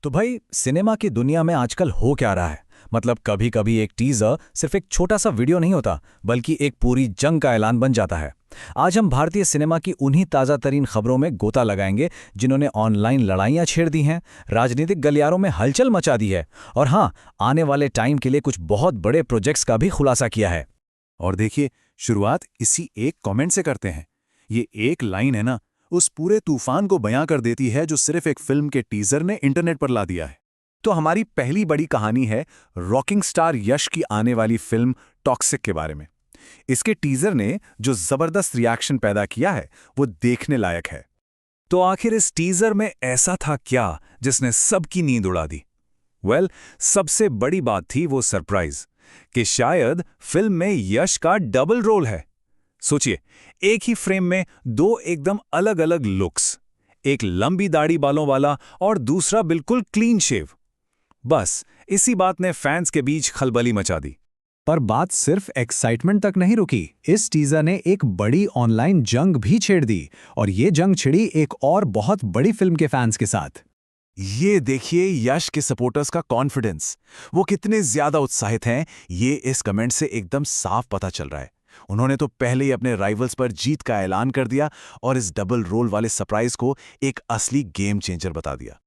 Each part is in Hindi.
तो भाई सिनेमा की दुनिया में आजकल हो क्या रहा है। मतलब कभी कभी एक टीजर सिर्फ एक छोटा सा वीडियो नहीं होता, बल्कि एक पूरी जंग का ऐलान बन जाता है। आज हम भारतीय सिनेमा की उन्हीं ताज़ा तरीन खबरों में गोता लगाएंगे जिन्होंने ऑनलाइन लड़ाइयां छेड़ दी हैं, राजनीतिक गलियारों में हलचल मचा दी है, और हाँ, आने वाले टाइम के लिए कुछ बहुत बड़े प्रोजेक्ट्स का भी खुलासा किया है। और देखिए, शुरुआत इसी एक कमेंट से करते हैं। ये एक लाइन है ना, उस पूरे तूफान को बयां कर देती है जो सिर्फ एक फिल्म के टीजर ने इंटरनेट पर ला दिया है। तो हमारी पहली बड़ी कहानी है रॉकिंग स्टार यश की आने वाली फिल्म टॉक्सिक के बारे में। इसके टीजर ने जो जबरदस्त रिएक्शन पैदा किया है वो देखने लायक है। तो आखिर इस टीजर में ऐसा था क्या जिसने सबकी नींद उड़ा दी? सबसे बड़ी बात थी वो सरप्राइज कि शायद फिल्म में यश का डबल रोल है। सोचिए, एक ही फ्रेम में दो एकदम अलग अलग लुक्स, एक लंबी दाढ़ी बालों वाला और दूसरा बिल्कुल क्लीन शेव। बस इसी बात ने फैंस के बीच खलबली मचा दी। पर बात सिर्फ एक्साइटमेंट तक नहीं रुकी। इस टीजर ने एक बड़ी ऑनलाइन जंग भी छेड़ दी, और ये जंग छिड़ी एक और बहुत बड़ी फिल्म के फैंस के साथ। ये देखिए यश के सपोर्टर्स का कॉन्फिडेंस, वो कितने ज्यादा उत्साहित हैं, ये इस कमेंट से एकदम साफ पता चल रहा है। उन्होंने तो पहले ही अपने राइवल्स पर जीत का ऐलान कर दिया और इस डबल रोल वाले सरप्राइज को एक असली गेम चेंजर बता दिया।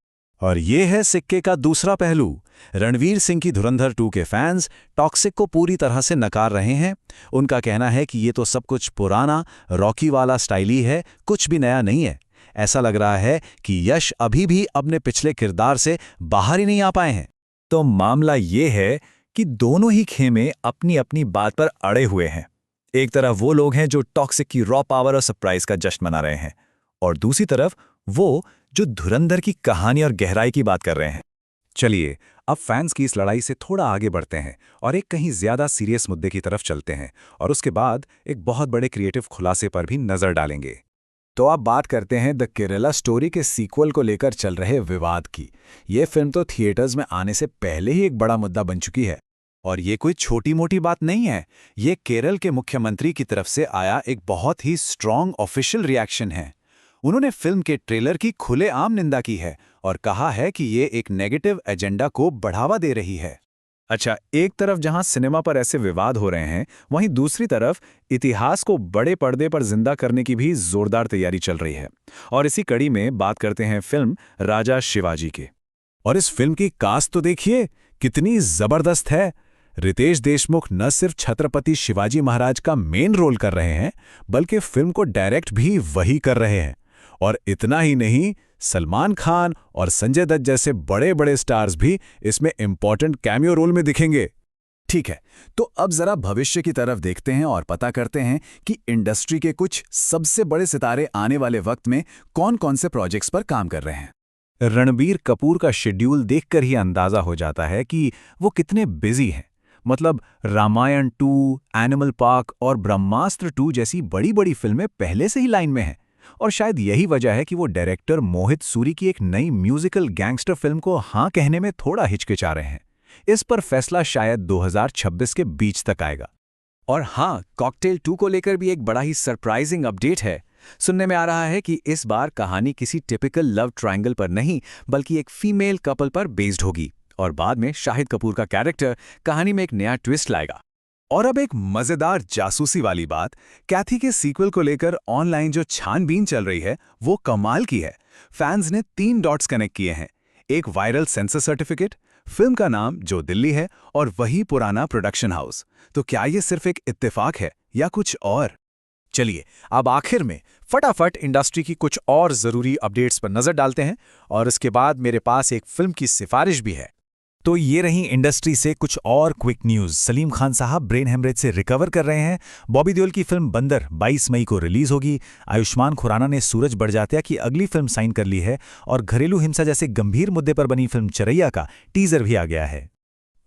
और ये है सिक्के का दूसरा पहलू। रणवीर सिंह की धुरंधर 2 के फैंस टॉक्सिक को पूरी तरह से नकार रहे हैं। उनका कहना है कि ये तो सब कुछ पुराना रॉकी वाला स्टाइल ही है, कुछ भी नया नहीं है। ऐसा लग रहा है कि यश अभी भी अपने पिछले किरदार से बाहर ही नहीं आ पाए हैं। तो मामला ये है कि दोनों ही खेमे अपनी अपनी बात पर अड़े हुए हैं। एक तरफ वो लोग हैं जो टॉक्सिक की रॉ पावर और सरप्राइज का जश्न मना रहे हैं, और दूसरी तरफ वो जो धुरंधर की कहानी और गहराई की बात कर रहे हैं। चलिए, अब फैंस की इस लड़ाई से थोड़ा आगे बढ़ते हैं और एक कहीं ज्यादा सीरियस मुद्दे की तरफ चलते हैं, और उसके बाद एक बहुत बड़े क्रिएटिव खुलासे पर भी नजर डालेंगे। तो अब बात करते हैं द केरला स्टोरी के सीक्वल को लेकर चल रहे विवाद की। ये फिल्म तो थिएटर्स में आने से पहले ही एक बड़ा मुद्दा बन चुकी है। और ये कोई छोटी मोटी बात नहीं है, ये केरल के मुख्यमंत्री की तरफ से आया एक बहुत ही स्ट्रॉन्ग ऑफिशियल रिएक्शन है। उन्होंने फिल्म के ट्रेलर की खुलेआम निंदा की है और कहा है कि ये एक नेगेटिव एजेंडा को बढ़ावा दे रही है। अच्छा, एक तरफ जहां सिनेमा पर ऐसे विवाद हो रहे हैं, वहीं दूसरी तरफ इतिहास को बड़े पर्दे पर जिंदा करने की भी जोरदार तैयारी चल रही है। और इसी कड़ी में बात करते हैं फिल्म राजा शिवाजी के। और इस फिल्म की कास्ट तो देखिए कितनी जबरदस्त है। रितेश देशमुख न सिर्फ छत्रपति शिवाजी महाराज का मेन रोल कर रहे हैं, बल्कि फिल्म को डायरेक्ट भी वही कर रहे हैं। और इतना ही नहीं, सलमान खान और संजय दत्त जैसे बड़े बड़े स्टार्स भी इसमें इंपॉर्टेंट कैमियो रोल में दिखेंगे। ठीक है, तो अब जरा भविष्य की तरफ देखते हैं और पता करते हैं कि इंडस्ट्री के कुछ सबसे बड़े सितारे आने वाले वक्त में कौन कौन से प्रोजेक्ट्स पर काम कर रहे हैं। रणबीर कपूर का शेड्यूल देखकर ही अंदाजा हो जाता है कि वो कितने बिजी हैं। मतलब रामायण 2, एनिमल पार्क और ब्रह्मास्त्र 2 जैसी बड़ी बड़ी फिल्में पहले से ही लाइन में हैं। और शायद यही वजह है कि वो डायरेक्टर मोहित सूरी की एक नई म्यूजिकल गैंगस्टर फिल्म को हाँ कहने में थोड़ा हिचकिचा रहे हैं। इस पर फैसला शायद 2026 के बीच तक आएगा। और हाँ, कॉकटेल 2 को लेकर भी एक बड़ा ही सरप्राइजिंग अपडेट है। सुनने में आ रहा है कि इस बार कहानी किसी टिपिकल लव ट्रायंगल पर नहीं, बल्कि एक फीमेल कपल पर बेस्ड होगी, और बाद में शाहिद कपूर का कैरेक्टर कहानी में एक नया ट्विस्ट लाएगा। और अब एक मजेदार जासूसी वाली बात, कैथी के सीक्वल को लेकर ऑनलाइन जो छानबीन चल रही है वो कमाल की है। फैंस ने 3 डॉट्स कनेक्ट किए हैं, एक वायरल सेंसर सर्टिफिकेट, फिल्म का नाम जो दिल्ली है, और वही पुराना प्रोडक्शन हाउस। तो क्या ये सिर्फ एक इत्तेफाक है या कुछ और? चलिए, अब आखिर में फटाफट इंडस्ट्री की कुछ और जरूरी अपडेट्स पर नजर डालते हैं, और इसके बाद मेरे पास एक फिल्म की सिफारिश भी है। तो ये रही इंडस्ट्री से कुछ और क्विक न्यूज़। सलीम खान साहब ब्रेन हेमरेज से रिकवर कर रहे हैं। बॉबी देओल की फिल्म बंदर 22 मई को रिलीज होगी। आयुष्मान खुराना ने सूरज बड़जात्या की अगली फिल्म साइन कर ली है, और घरेलू हिंसा जैसे गंभीर मुद्दे पर बनी फिल्म चरैया का टीजर भी आ गया है।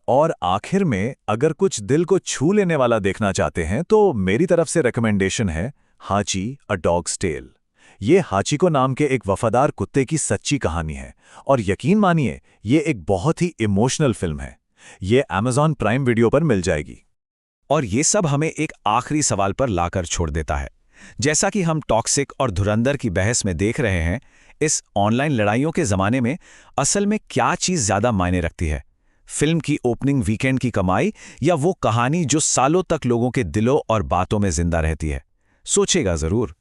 और आखिर में अगर कुछ दिल को छू लेने वाला देखना चाहते हैं तो मेरी तरफ से रिकमेंडेशन है हाची अ डॉग्स टेल। ये हाचिको नाम के एक वफादार कुत्ते की सच्ची कहानी है, और यकीन मानिए ये एक बहुत ही इमोशनल फिल्म है। ये Amazon प्राइम वीडियो पर मिल जाएगी। और ये सब हमें एक आखिरी सवाल पर लाकर छोड़ देता है। जैसा कि हम टॉक्सिक और धुरंधर की बहस में देख रहे हैं, इस ऑनलाइन लड़ाइयों के ज़माने में असल में क्या चीज़ ज़्यादा मायने रखती है? फिल्म की ओपनिंग वीकेंड की कमाई या वो कहानी जो सालों तक लोगों के दिलों और बातों में जिंदा रहती है? सोचेगा ज़रूर।